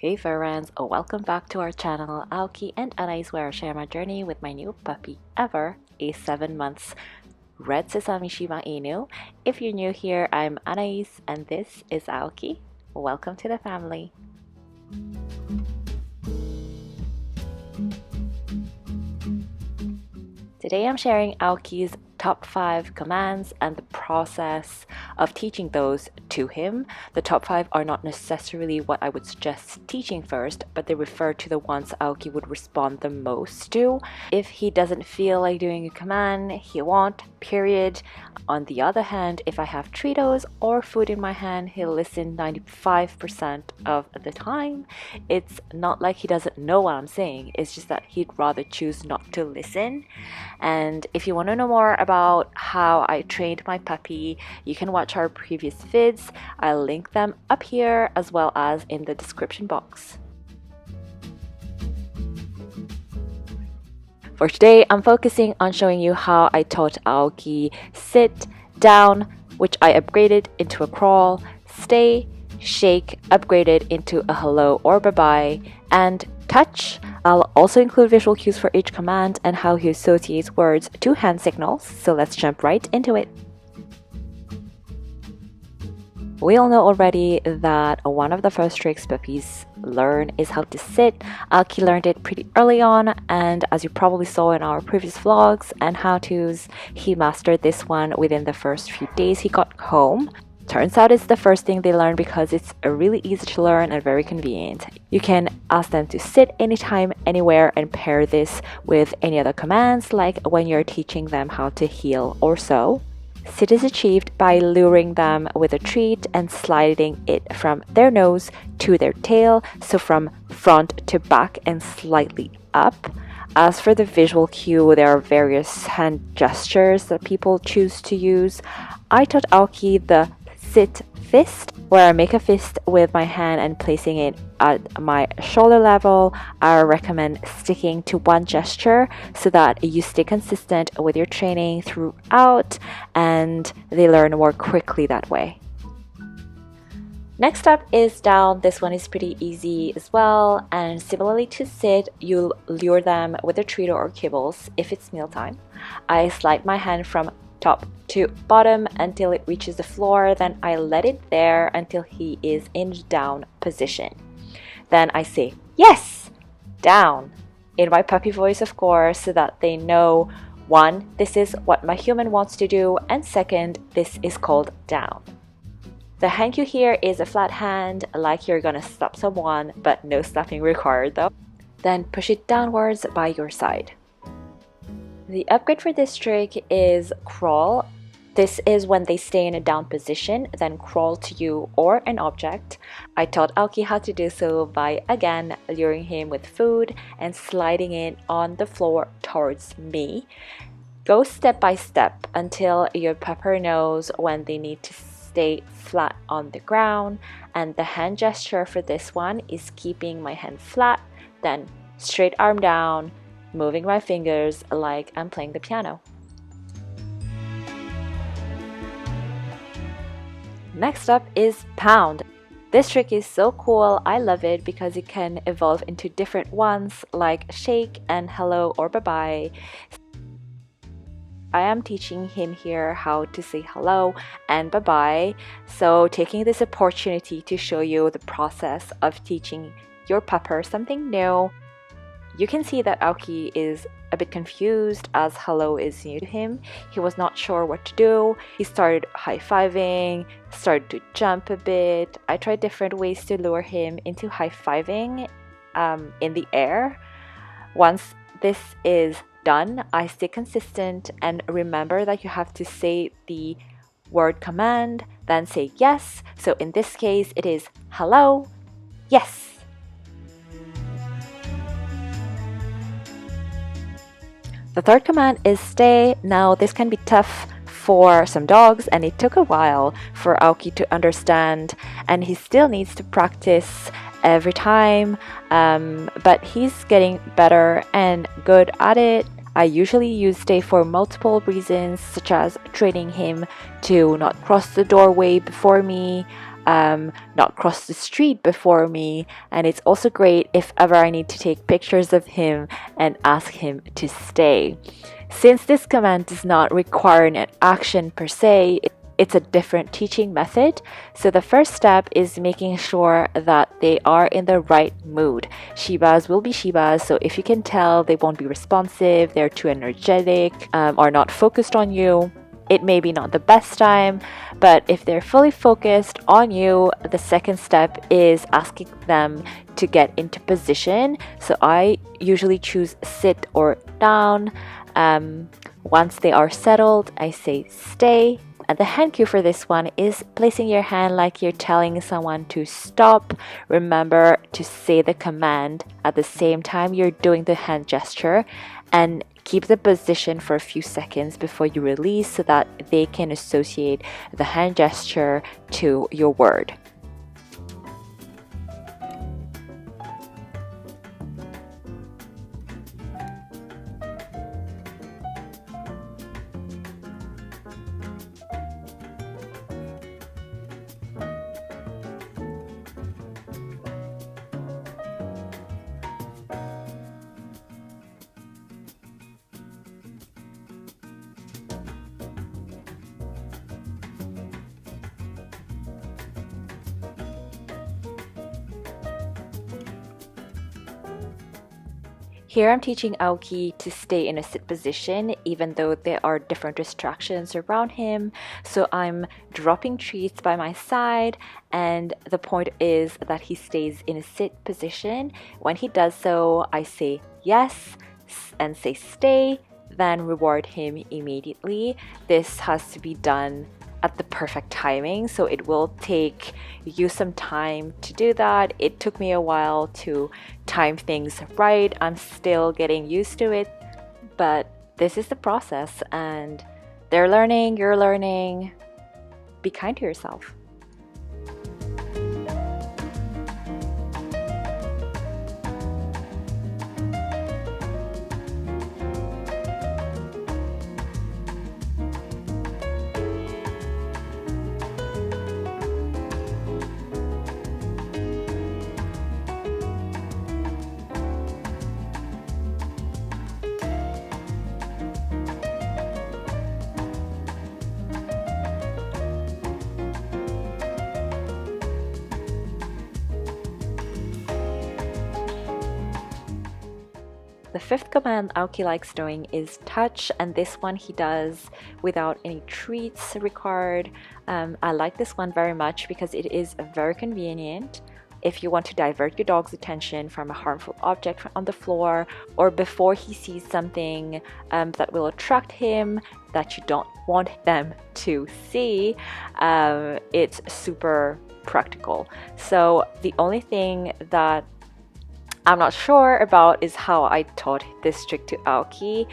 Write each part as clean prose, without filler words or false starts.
Hey friends, welcome back to our channel. Aoki and Anais, where I share my journey with my new puppy ever, a 7 months red sesame Shiba Inu. If you're new here, I'm Anais and this is Aoki. Welcome to the family. Today I'm sharing Aoki's top 5 commands and the process of teaching those to him. The top 5 are not necessarily what I would suggest teaching first, but they refer to the ones Aoki would respond the most to. If he doesn't feel like doing a command, he won't, period. On the other hand, if I have Treatos or food in my hand, he'll listen 95% of the time. It's not like he doesn't know what I'm saying, it's just that he'd rather choose not to listen. And if you want to know more about how I trained my puppy, you can watch our previous vids. I'll link them up here as well as in the description box. For today, I'm focusing on showing you how I taught Aoki sit, down, which I upgraded into a crawl, stay, shake, upgraded into a hello or bye-bye, and touch. I'll also include visual cues for each command and how he associates words to hand signals, so let's jump right into it. We all know already that one of the first tricks puppies learn is how to sit. Aoki learned it pretty early on, and as you probably saw in our previous vlogs and how-tos, he mastered this one within the first few days he got home. Turns out it's the first thing they learn because it's really easy to learn and very convenient. You can ask them to sit anytime, anywhere, and pair this with any other commands, like when you're teaching them how to heel or sew. Sit is achieved by luring them with a treat and sliding it from their nose to their tail, so from front to back and slightly up. As for the visual cue, there are various hand gestures that people choose to use. I taught Aoki the sit fist, where I make a fist with my hand and placing it at my shoulder level. I recommend sticking to one gesture so that you stay consistent with your training throughout and they learn more quickly that way. Next up is down. This one is pretty easy as well, and similarly to sit, you'll lure them with a treat or kibbles if it's mealtime. I slide my hand from top to bottom until it reaches the floor, then I let it there until he is in down position. Then I say, yes, down, in my puppy voice of course, so that they know, one, this is what my human wants to do, and second, this is called down. The hand cue here is a flat hand, like you're gonna slap someone, but no slapping required though. Then push it downwards by your side. The upgrade for this trick is crawl. This is when they stay in a down position, then crawl to you or an object. I taught Aoki how to do so by, again, luring him with food and sliding it on the floor towards me. Go step by step until your pupper knows when they need to stay flat on the ground. And the hand gesture for this one is keeping my hand flat, then straight arm down, moving my fingers like I'm playing the piano. Next up is pound. This trick is so cool, I love it because it can evolve into different ones like shake and hello or bye-bye. I am teaching him here how to say hello and bye-bye, so taking this opportunity to show you the process of teaching your pupper something new. You can see that Aoki is a bit confused as hello is new to him. He was not sure what to do. He started high-fiving, started to jump a bit. I tried different ways to lure him into high-fiving in the air. Once this is done, I stay consistent and remember that you have to say the word command, then say yes. So in this case, it is hello, yes. The third command is stay. Now this can be tough for some dogs and it took a while for Aoki to understand, and he still needs to practice every time, but he's getting better and good at it. I usually use stay for multiple reasons, such as training him to not cross the doorway before me, not cross the street before me. And it's also great if ever I need to take pictures of him and ask him to stay. Since this command does not require an action per se, it's a different teaching method. So the first step is making sure that they are in the right mood. Shibas will be Shibas, so if you can tell they won't be responsive, they're too energetic, or not focused on you, it may be not the best time. But if they're fully focused on you, the second step is asking them to get into position. So I usually choose sit or down. Once they are settled, I say stay. And the hand cue for this one is placing your hand like you're telling someone to stop. Remember to say the command at the same time you're doing the hand gesture, and keep the position for a few seconds before you release so that they can associate the hand gesture to your word. Here I'm teaching Aoki to stay in a sit position even though there are different distractions around him. So I'm dropping treats by my side, and the point is that he stays in a sit position. When he does so, I say yes and say stay, then reward him immediately. This has to be done at the perfect timing, so it will take you some time to do that. It took me a while to time things right. I'm still getting used to it, but this is the process, and they're learning, you're learning. Be kind to yourself. The fifth command Aoki likes doing is touch, and this one he does without any treats required. I like this one very much because it is very convenient. If you want to divert your dog's attention from a harmful object on the floor, or before he sees something that will attract him that you don't want them to see, it's super practical. So the only thing that I'm not sure about is how I taught this trick to Aoki.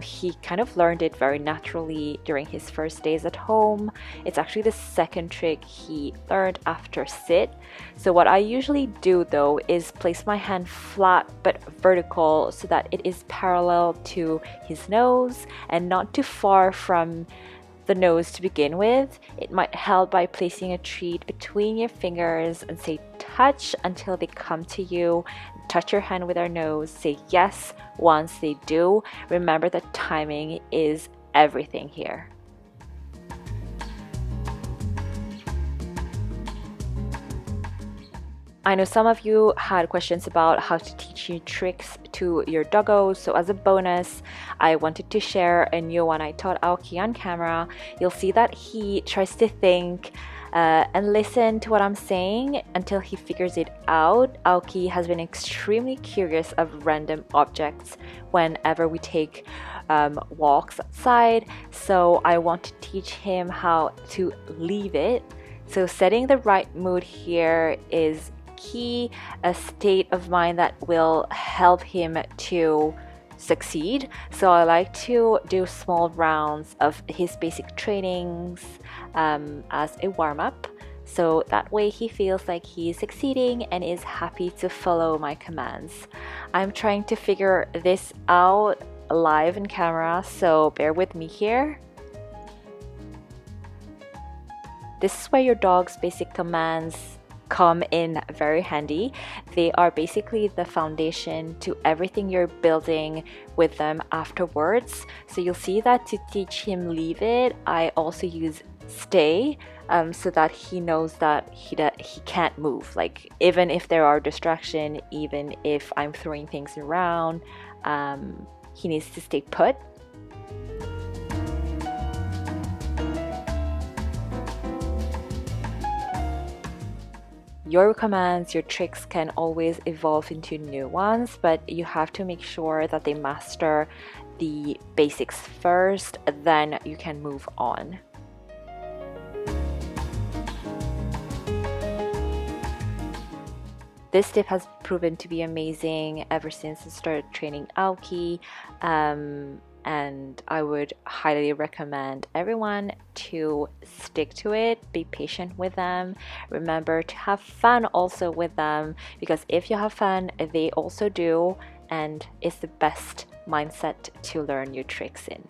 He kind of learned it very naturally during his first days at home. It's actually the second trick he learned after sit. So what I usually do though is place my hand flat but vertical so that it is parallel to his nose and not too far from the nose to begin with. It might help by placing a treat between your fingers and say touch until they come to you. Touch your hand with our nose, say yes once they do. Remember that timing is everything here. I know some of you had questions about how to teach new tricks to your doggos, so as a bonus, I wanted to share a new one I taught Aoki on camera. You'll see that he tries to think and listen to what I'm saying until he figures it out. Aoki has been extremely curious of random objects whenever we take walks outside, so I want to teach him how to leave it. So setting the right mood here is key, a state of mind that will help him to succeed. So I like to do small rounds of his basic trainings as a warm-up, so that way he feels like he's succeeding and is happy to follow my commands. I'm trying to figure this out live in camera, so bear with me here. This is where your dog's basic commands come in very handy. They are basically the foundation to everything you're building with them afterwards. So you'll see that to teach him leave it, I also use stay, so that he knows that he can't move. Like, even if there are distraction, even if I'm throwing things around, he needs to stay put. Your commands, your tricks can always evolve into new ones, but you have to make sure that they master the basics first, then you can move on. This tip has proven to be amazing ever since I started training Aoki, and I would highly recommend everyone to stick to it. Be patient with them. Remember to have fun also with them, because if you have fun, they also do, and it's the best mindset to learn your tricks in.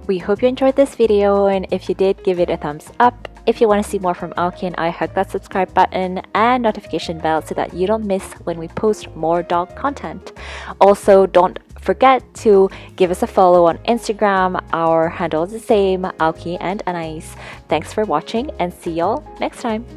We hope you enjoyed this video, and if you did, give it a thumbs up. If you want to see more from Aoki and I, hug that subscribe button and notification bell so that you don't miss when we post more dog content. Also, don't forget to give us a follow on Instagram. Our handle is the same, Aoki and Anais. Thanks for watching, and see y'all next time.